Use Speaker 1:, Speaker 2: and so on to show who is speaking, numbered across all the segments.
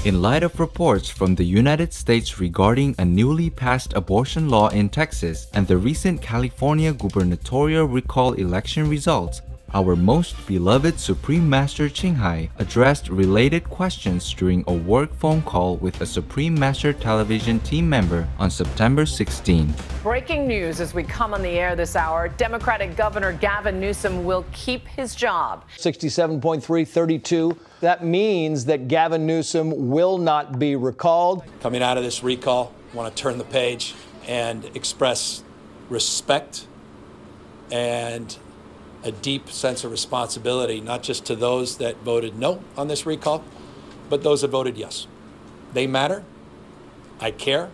Speaker 1: In light of reports from the United States regarding a newly passed abortion law in Texas and the recent California gubernatorial recall election results, our most beloved Supreme Master Qinghai addressed related questions during a work phone call with a Supreme Master television team member on September 16.
Speaker 2: Breaking news as we come on the air this hour. Democratic Governor Gavin Newsom will keep his job.
Speaker 3: 67.332. That means that Gavin Newsom will not be recalled.
Speaker 4: Coming out of this recall, I want to turn the page and express respect and a deep sense of responsibility, not just to those that voted no on this recall, but those that voted yes. They matter. I care.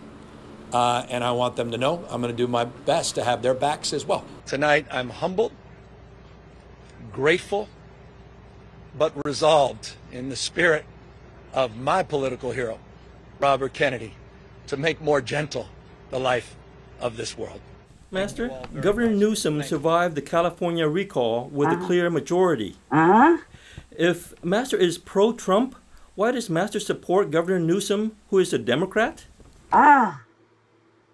Speaker 4: And I want them to know I'm going to do my best to have their backs as well. Tonight, I'm humbled, grateful, but resolved in the spirit of my political hero, Robert Kennedy, to make more gentle the life of this world.
Speaker 5: Master, Governor Newsom survived the California recall with a clear majority. If Master is pro-Trump, why does Master support Governor Newsom, who is a Democrat?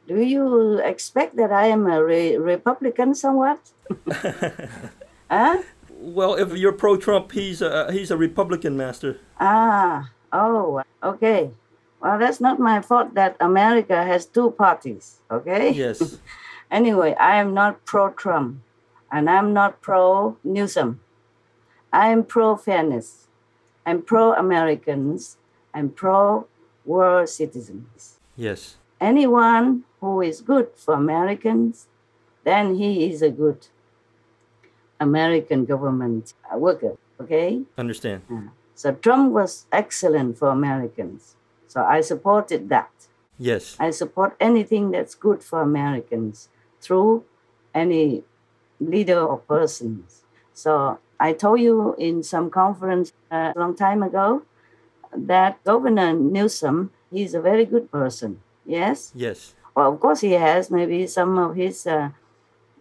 Speaker 6: Do you expect that I am a Republican somewhat?
Speaker 5: Well, if you're pro-Trump, he's a Republican, Master.
Speaker 6: Okay. Well, that's not my fault that America has two parties, okay?
Speaker 5: Yes.
Speaker 6: Anyway, I am not pro-Trump, and I'm not pro-Newsom. I am pro-fairness. I'm pro-Americans. I'm pro-world citizens.
Speaker 5: Yes.
Speaker 6: Anyone who is good for Americans, then he is a good American government worker, okay?
Speaker 5: Understand.
Speaker 6: So Trump was excellent for Americans. So I supported that.
Speaker 5: Yes.
Speaker 6: I support anything that's good for Americans through any leader or persons. So I told you in some conference a long time ago that Governor Newsom, he's a very good person. Yes?
Speaker 5: Yes.
Speaker 6: Well, of course he has maybe some of his,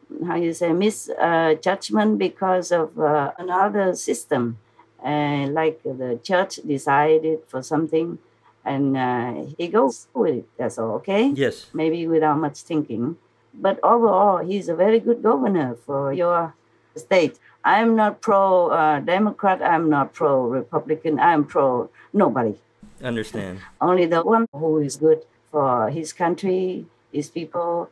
Speaker 6: misjudgment because of another system. Like the church decided for something and he goes with it, that's all, okay?
Speaker 5: Yes.
Speaker 6: Maybe without much thinking. But overall, he's a very good governor for your state. I'm not pro-Democrat, I'm not pro-Republican, I'm pro-nobody.
Speaker 5: Understand.
Speaker 6: Only the one who is good for his country, his people,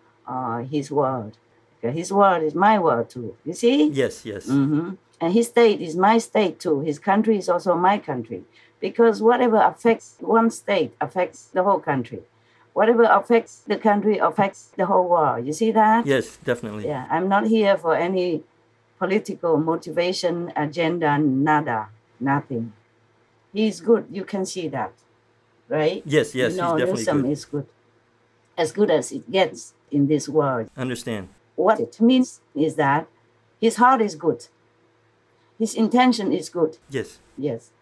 Speaker 6: his world. Okay, his world is my world too, you see?
Speaker 5: Yes, yes.
Speaker 6: Mm-hmm. And his state is my state too. His country is also my country. Because whatever affects one state affects the whole country. Whatever affects the country affects the whole world. You see that?
Speaker 5: Yes, definitely.
Speaker 6: Yeah, I'm not here for any political motivation, agenda, nada, nothing. He's good. You can see that, right?
Speaker 5: Yes, yes,
Speaker 6: you know,
Speaker 5: he's definitely
Speaker 6: Newsom
Speaker 5: good.
Speaker 6: is good. As good as it gets in this world.
Speaker 5: Understand.
Speaker 6: What it means is that his heart is good. His intention is good.
Speaker 5: Yes.
Speaker 6: Yes.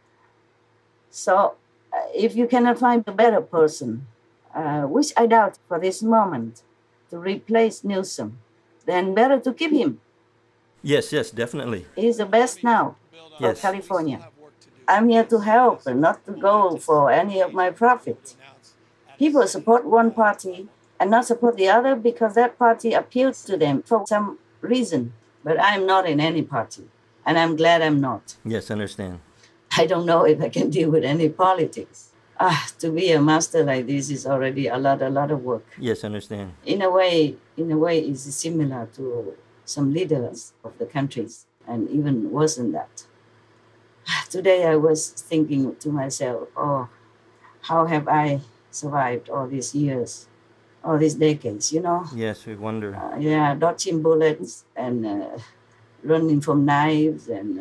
Speaker 6: So if you cannot find a better person, which I doubt for this moment, to replace Newsom, then better to keep him.
Speaker 5: Yes, yes, definitely.
Speaker 6: He's the best now for
Speaker 5: Yes.
Speaker 6: California. I'm here to help and not to go for any of my profit. People support one party and not support the other because that party appeals to them for some reason. But I'm not in any party, and I'm glad I'm not.
Speaker 5: Yes, understand.
Speaker 6: I don't know if I can deal with any politics. To be a master like this is already a lot of work.
Speaker 5: Yes, understand.
Speaker 6: In a way, it's similar to some leaders of the countries, and even worse than that. Today I was thinking to myself, how have I survived all these years, all these decades, you know?
Speaker 5: Yes, we wonder.
Speaker 6: Dodging bullets and running from knives and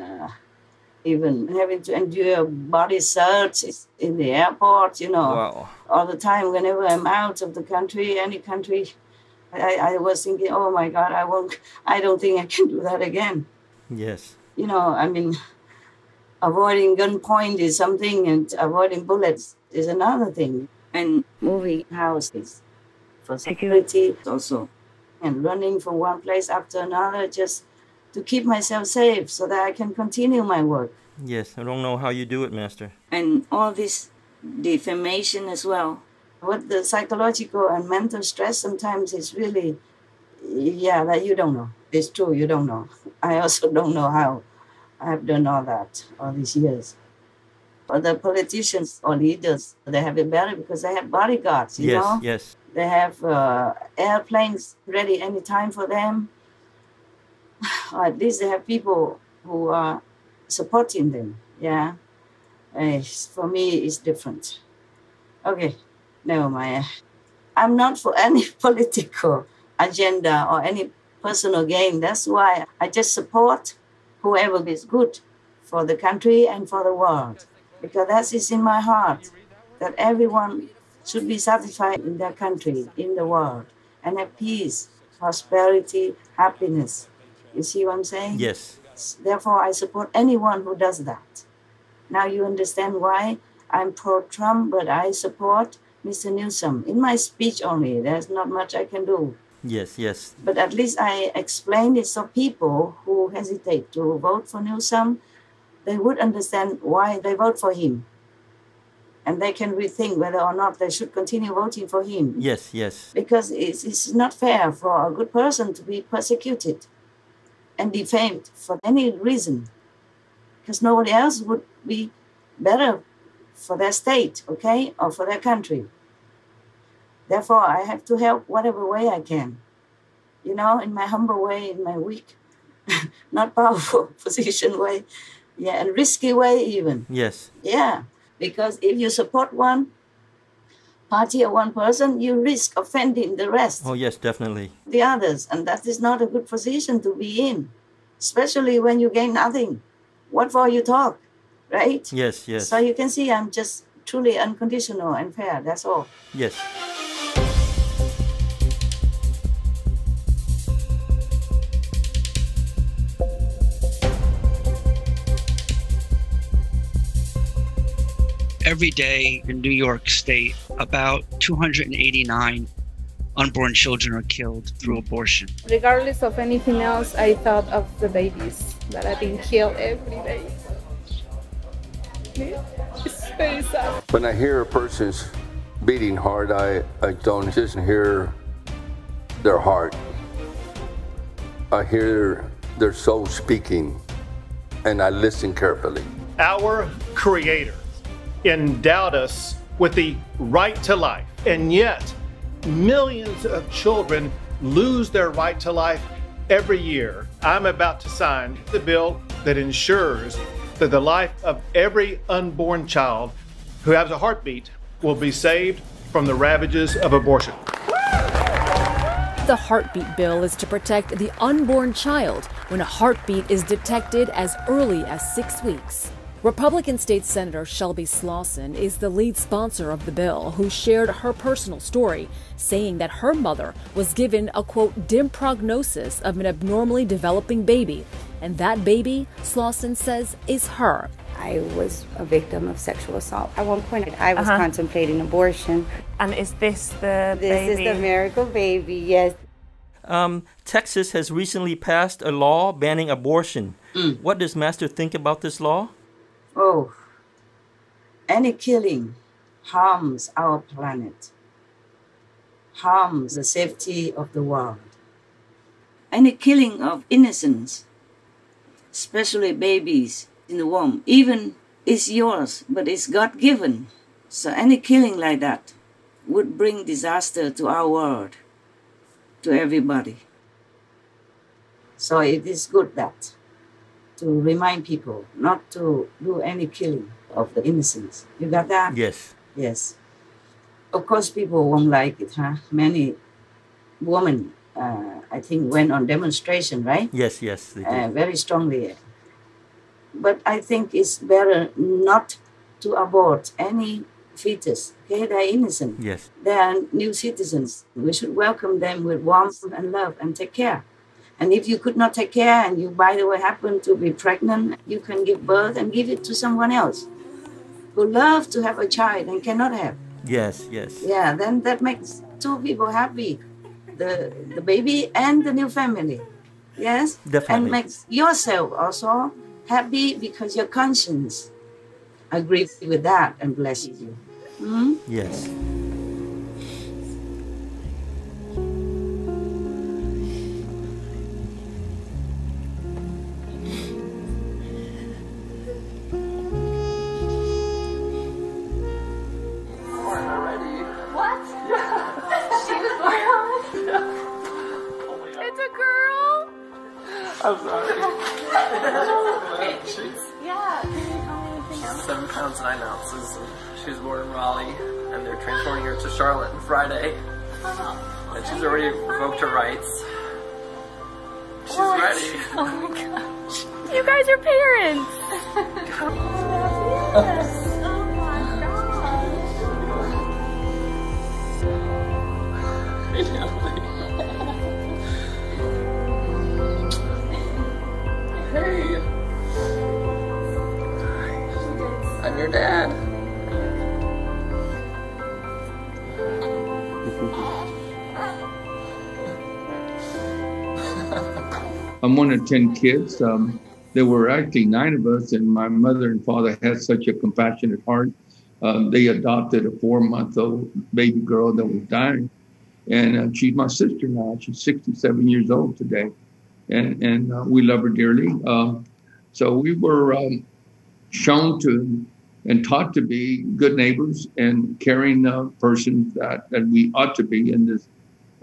Speaker 6: even having to endure body search in the airport, you know.
Speaker 5: Wow.
Speaker 6: All the time, whenever I'm out of the country, any country, I was thinking, oh my God, I don't think I can do that again.
Speaker 5: Yes.
Speaker 6: You know, I mean, avoiding gunpoint is something and avoiding bullets is another thing. And moving houses for security also. And running from one place after another just to keep myself safe so that I can continue my work.
Speaker 5: Yes, I don't know how you do it, Master.
Speaker 6: And all this defamation as well. What the psychological and mental stress sometimes is really, yeah, that you don't know. It's true, you don't know. I also don't know how I've done all that all these years. Other politicians or leaders, they have it better because they have bodyguards, you know?
Speaker 5: Yes.
Speaker 6: They have airplanes ready anytime for them. Or at least they have people who are supporting them, yeah? For me, it's different. Okay, never mind. I'm not for any political agenda or any personal gain. That's why I just support whoever is good for the country and for the world. Because that is in my heart, that everyone should be satisfied in their country, in the world, and have peace, prosperity, happiness. You see what I'm saying?
Speaker 5: Yes.
Speaker 6: Therefore, I support anyone who does that. Now you understand why I'm pro-Trump, but I support Mr. Newsom. In my speech only, there's not much I can do.
Speaker 5: Yes.
Speaker 6: But at least I explained it so people who hesitate to vote for Newsom, they would understand why they vote for him. And they can rethink whether or not they should continue voting for him.
Speaker 5: Yes.
Speaker 6: Because it's not fair for a good person to be persecuted and defamed for any reason. Because nobody else would be better for their state, okay, or for their country. Therefore, I have to help whatever way I can. You know, in my humble way, in my weak, not powerful position way. Yeah, and risky way even.
Speaker 5: Yes.
Speaker 6: Yeah, because if you support one party or one person, you risk offending the rest.
Speaker 5: Oh, yes, definitely.
Speaker 6: The others, and that is not a good position to be in, especially when you gain nothing. What for you talk, right?
Speaker 5: Yes.
Speaker 6: So you can see I'm just truly unconditional and fair, that's all.
Speaker 5: Yes.
Speaker 7: Every day in New York State, about 289 unborn children are killed through abortion.
Speaker 8: Regardless of anything else, I thought of the babies that are being killed every day. It's very sad.
Speaker 9: When I hear a person's beating hard, I don't just hear their heart. I hear their soul speaking, and I listen carefully.
Speaker 10: Our Creator endowed us with the right to life, and yet millions of children lose their right to life every year. I'm about to sign the bill that ensures that the life of every unborn child who has a heartbeat will be saved from the ravages of abortion.
Speaker 11: The heartbeat bill is to protect the unborn child when a heartbeat is detected as early as 6 weeks. Republican State Senator Shelby Slawson is the lead sponsor of the bill, who shared her personal story, saying that her mother was given a, quote, dim prognosis of an abnormally developing baby. And that baby, Slawson says, is her.
Speaker 12: I was a victim of sexual assault. At one point, I was contemplating abortion.
Speaker 13: And is this the baby?
Speaker 12: This is the miracle baby, yes.
Speaker 5: Texas has recently passed a law banning abortion. What does Master think about this law?
Speaker 6: Oh, any killing harms our planet, harms the safety of the world. Any killing of innocents, especially babies in the womb, even is yours, but it's God-given. So any killing like that would bring disaster to our world, to everybody. So it is good that to remind people not to do any killing of the innocents. You got that?
Speaker 5: Yes.
Speaker 6: Yes. Of course, people won't like it, huh? Many women, I think, went on demonstration, right?
Speaker 5: Yes, they did.
Speaker 6: Very strongly. But I think it's better not to abort any fetus. Okay, they're innocent.
Speaker 5: Yes.
Speaker 6: They are new citizens. We should welcome them with warmth and love and take care. And if you could not take care and you, by the way, happen to be pregnant, you can give birth and give it to someone else who loves to have a child and cannot have.
Speaker 5: Yes.
Speaker 6: Yeah, then that makes two people happy, the baby and the new family. Yes?
Speaker 5: Definitely.
Speaker 6: And makes yourself also happy because your conscience agrees with that and blesses you.
Speaker 5: Yes.
Speaker 8: It's a girl?
Speaker 14: I'm sorry.
Speaker 8: Yeah, can you tell me anything else?
Speaker 14: 7 pounds 9 ounces. She was born in Raleigh, and they're transporting her to Charlotte on Friday. And she's already revoked her rights. She's ready.
Speaker 8: Oh my gosh. You guys are parents. Yes. Oh my
Speaker 14: Hey. I'm your dad.
Speaker 15: I'm one of 10 kids. There were actually 9 of us, and my mother and father had such a compassionate heart. They adopted a 4-month-old baby girl that was dying. And she's my sister now. She's 67 years old today. And we love her dearly. So we were shown to and taught to be good neighbors and caring persons that we ought to be in this,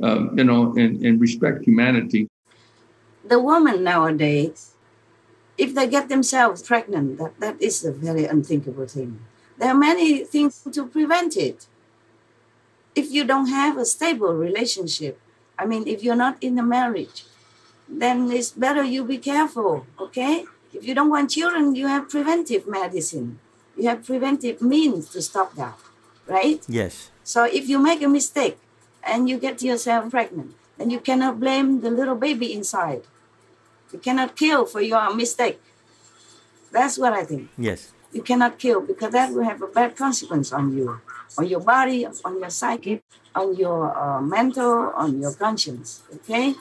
Speaker 15: and respect humanity.
Speaker 6: The woman nowadays, if they get themselves pregnant, that is a very unthinkable thing. There are many things to prevent it. If you don't have a stable relationship, I mean, if you're not in a marriage, then it's better you be careful, okay? If you don't want children, you have preventive medicine. You have preventive means to stop that, right?
Speaker 5: Yes.
Speaker 6: So if you make a mistake and you get yourself pregnant, then you cannot blame the little baby inside. You cannot kill for your mistake. That's what I think.
Speaker 5: Yes.
Speaker 6: You cannot kill because that will have a bad consequence on you, on your body, on your psyche, on your mental, on your conscience, okay?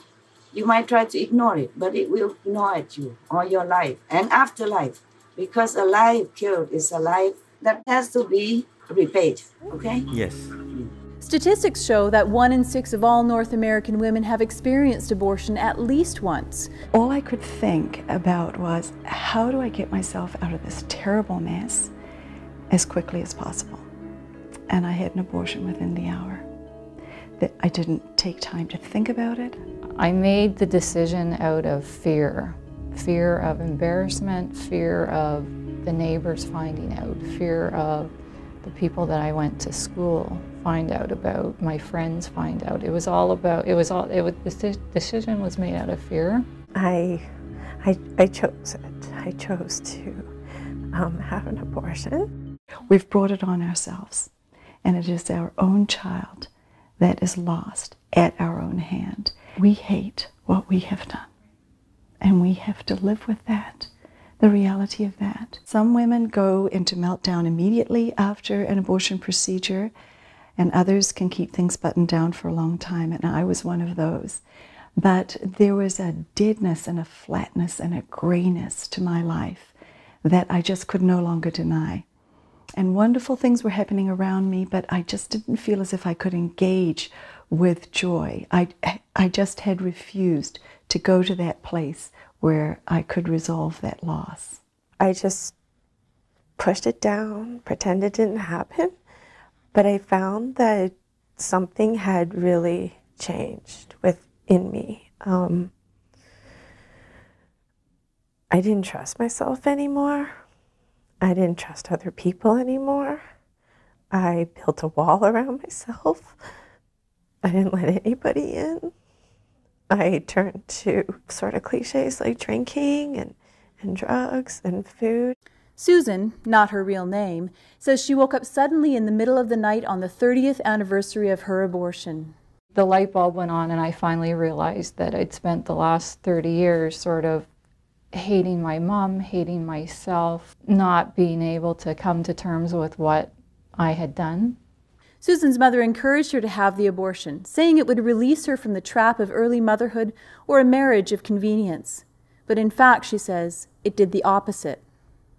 Speaker 6: You might try to ignore it, but it will gnaw at you all your life and afterlife, because a life killed is a life that has to be repaid, okay?
Speaker 5: Yes.
Speaker 16: Statistics show that 1 in 6 of all North American women have experienced abortion at least once.
Speaker 17: All I could think about was, how do I get myself out of this terrible mess as quickly as possible? And I had an abortion within the hour. That I didn't take time to think about it.
Speaker 18: I made the decision out of fear. Fear of embarrassment, fear of the neighbors finding out, fear of the people that I went to school find out about, my friends find out. It was all about, the decision was made out of fear.
Speaker 19: I chose it. I chose to have an abortion.
Speaker 17: We've brought it on ourselves, and it is our own child that is lost at our own hand. We hate what we have done, and we have to live with that, the reality of that. Some women go into meltdown immediately after an abortion procedure, and others can keep things buttoned down for a long time, and I was one of those. But there was a deadness and a flatness and a grayness to my life that I just could no longer deny. And wonderful things were happening around me, but I just didn't feel as if I could engage with joy. I just had refused to go to that place where I could resolve that loss.
Speaker 19: I just pushed it down, pretended it didn't happen, but I found that something had really changed within me. I didn't trust myself anymore. I didn't trust other people anymore. I built a wall around myself. I didn't let anybody in. I turned to sort of cliches like drinking and drugs and food.
Speaker 16: Susan, not her real name, says she woke up suddenly in the middle of the night on the 30th anniversary of her abortion.
Speaker 18: The light bulb went on and I finally realized that I'd spent the last 30 years sort of hating my mom, hating myself, not being able to come to terms with what I had done.
Speaker 16: Susan's mother encouraged her to have the abortion, saying it would release her from the trap of early motherhood or a marriage of convenience. But in fact, she says, it did the opposite.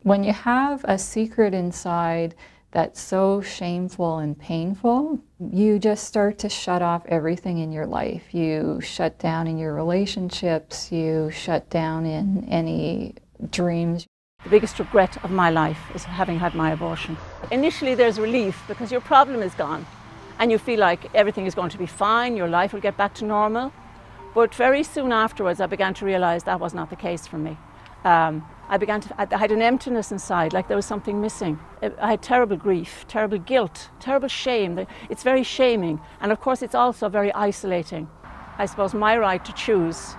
Speaker 18: When you have a secret inside that's so shameful and painful, you just start to shut off everything in your life. You shut down in your relationships, you shut down in any dreams.
Speaker 20: The biggest regret of my life is having had my abortion. Initially there's relief because your problem is gone and you feel like everything is going to be fine, your life will get back to normal. But very soon afterwards I began to realize that was not the case for me. I had an emptiness inside, like there was something missing. I had terrible grief, terrible guilt, terrible shame. It's very shaming, and of course it's also very isolating. I suppose my right to choose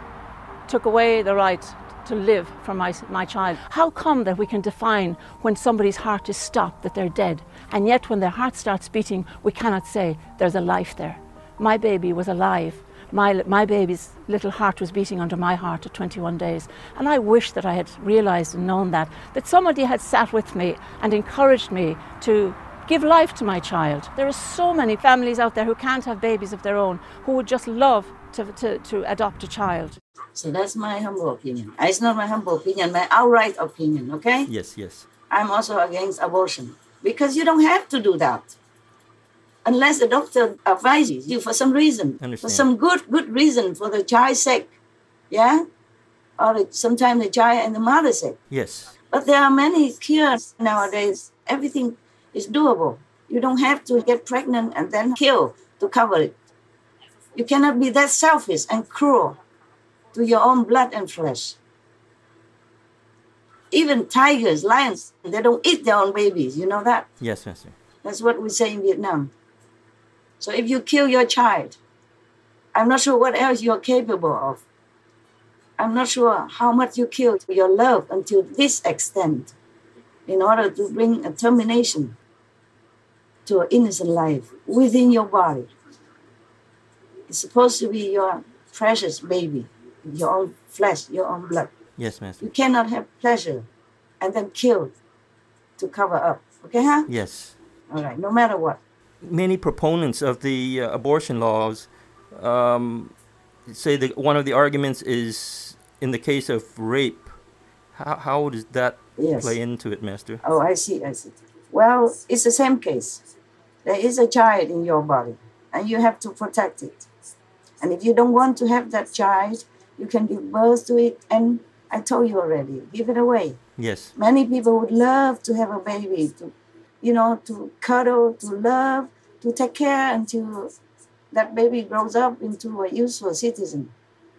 Speaker 20: took away the right to live for my child. How come that we can define when somebody's heart is stopped, that they're dead, and yet when their heart starts beating, we cannot say there's a life there? My baby was alive. My baby's little heart was beating under my heart at 21 days. And I wish that I had realized and known that somebody had sat with me and encouraged me to give life to my child. There are so many families out there who can't have babies of their own, who would just love to adopt a child.
Speaker 6: So that's my humble opinion. It's not my humble opinion, my outright opinion, okay?
Speaker 5: Yes, yes.
Speaker 6: I'm also against abortion because you don't have to do that. Unless the doctor advises you for some reason, for some good reason, for the child's sake, yeah? Or sometimes the child and the mother's sake.
Speaker 5: Yes.
Speaker 6: But there are many cures nowadays. Everything is doable. You don't have to get pregnant and then kill to cover it. You cannot be that selfish and cruel to your own blood and flesh. Even tigers, lions, they don't eat their own babies. You know that?
Speaker 5: Yes, Master.
Speaker 6: That's what we say in Vietnam. So if you kill your child, I'm not sure what else you're capable of. I'm not sure how much you killed your love until this extent in order to bring a termination to an innocent life within your body. It's supposed to be your precious baby, your own flesh, your own blood.
Speaker 5: Yes, Master.
Speaker 6: You cannot have pleasure and then kill to cover up. Okay, huh?
Speaker 5: Yes.
Speaker 6: All right, no matter what.
Speaker 5: Many proponents of the abortion laws say that one of the arguments is in the case of rape. How does that play into it, Master?
Speaker 6: Oh, I see. Well, it's the same case. There is a child in your body, and you have to protect it. And if you don't want to have that child, you can give birth to it, and I told you already, give it away.
Speaker 5: Yes.
Speaker 6: Many people would love to have a baby, to cuddle, to love, to take care until that baby grows up into a useful citizen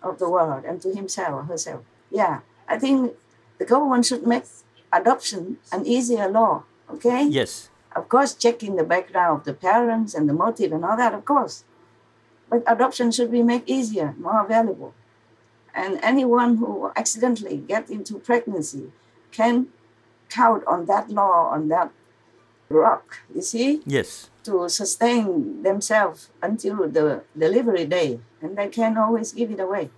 Speaker 6: of the world and to himself or herself. Yeah, I think the government should make adoption an easier law, okay?
Speaker 5: Yes.
Speaker 6: Of course, checking the background of the parents and the motive and all that, of course. But adoption should be made easier, more available. And anyone who accidentally gets into pregnancy can count on that law, on that rock, you see?
Speaker 5: Yes.
Speaker 6: To sustain themselves until the delivery day. And they can always give it away,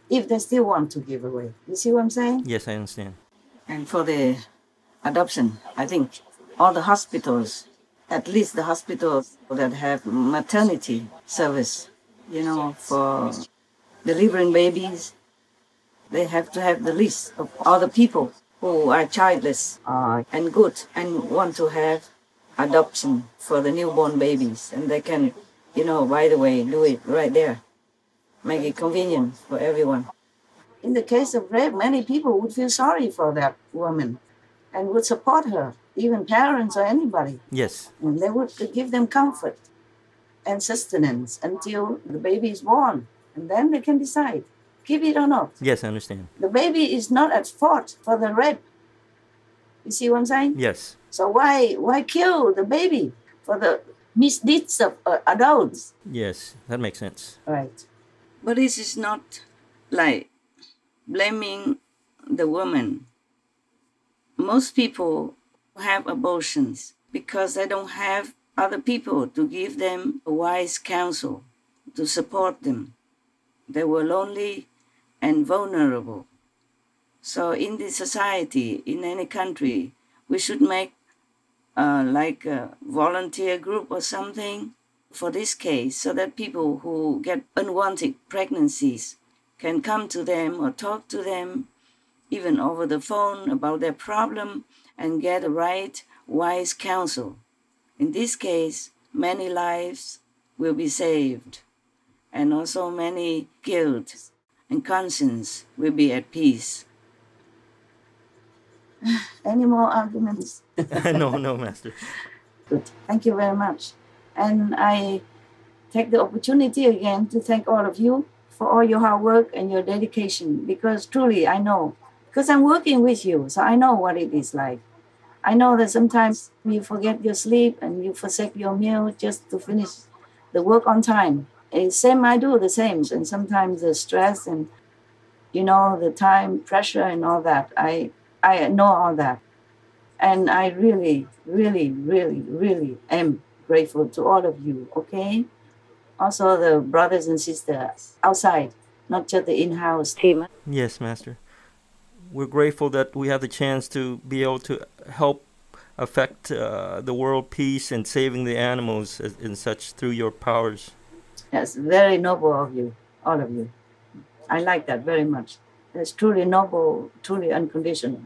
Speaker 6: if they still want to give away. You see what I'm saying?
Speaker 5: Yes, I understand.
Speaker 6: And for the adoption, I think all the hospitals, at least the hospitals that have maternity service, for delivering babies, they have to have the list of all the people who are childless and good and want to have adoption for the newborn babies. And they can, right away do it right there. Make it convenient for everyone. In the case of rape, many people would feel sorry for that woman and would support her, even parents or anybody.
Speaker 5: Yes.
Speaker 6: And they would give them comfort and sustenance until the baby is born. And then they can decide, give it or not.
Speaker 5: Yes, I understand.
Speaker 6: The baby is not at fault for the rape. You see what I'm saying?
Speaker 5: Yes.
Speaker 6: So why kill the baby for the misdeeds of adults?
Speaker 5: Yes, that makes sense.
Speaker 6: Right. But this is not like blaming the woman. Most people have abortions because they don't have other people to give them wise counsel, to support them. They were lonely and vulnerable. So in this society, in any country, we should make like a volunteer group or something for this case, so that people who get unwanted pregnancies can come to them or talk to them, even over the phone, about their problem and get a right wise counsel. In this case, many lives will be saved, and also many guilt and conscience will be at peace. Any more arguments?
Speaker 5: No, Master.
Speaker 6: Good. Thank you very much. And I take the opportunity again to thank all of you for all your hard work and your dedication, because truly I know, because I'm working with you, so I know what it is like. I know that sometimes you forget your sleep and you forsake your meal just to finish the work on time. And same, I do the same. And sometimes the stress and, the time pressure and all that, I know all that. And I really, really, really, really am grateful to all of you, okay? Also the brothers and sisters outside, not just the in-house team.
Speaker 5: Yes, Master. We're grateful that we have the chance to be able to help affect the world peace and saving the animals and such through your powers.
Speaker 6: That's very noble of you, all of you. I like that very much. That's truly noble, truly unconditional.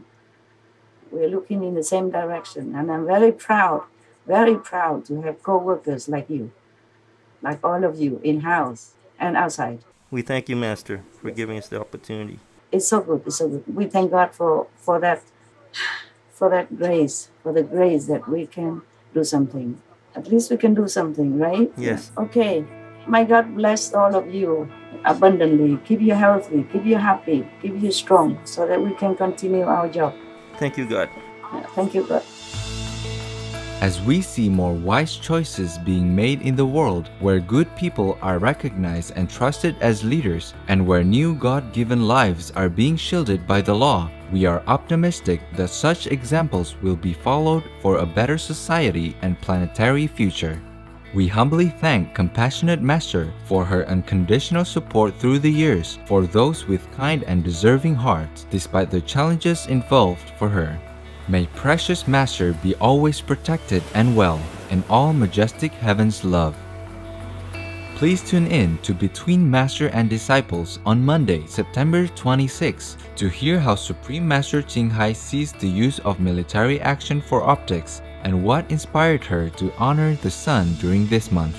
Speaker 6: We're looking in the same direction, and I'm very proud to have co-workers like you, like all of you, in-house and outside.
Speaker 5: We thank you, Master, for giving us the opportunity.
Speaker 6: It's so good, it's so good. We thank God for that grace, for the grace that we can do something. At least we can do something, right?
Speaker 5: Yes.
Speaker 6: Okay. My God bless all of you abundantly. Keep you healthy, keep you happy, keep you strong, so that we can continue our job.
Speaker 5: Thank you, God.
Speaker 6: Thank you, God.
Speaker 1: As we see more wise choices being made in the world, where good people are recognized and trusted as leaders, and where new God-given lives are being shielded by the law, we are optimistic that such examples will be followed for a better society and planetary future. We humbly thank Compassionate Master for her unconditional support through the years for those with kind and deserving hearts, despite the challenges involved for her. May Precious Master be always protected and well in all majestic heaven's love. Please tune in to Between Master and Disciples on Monday, September 26, to hear how Supreme Master Ching Hai sees the use of military action for optics and what inspired her to honor the sun during this month.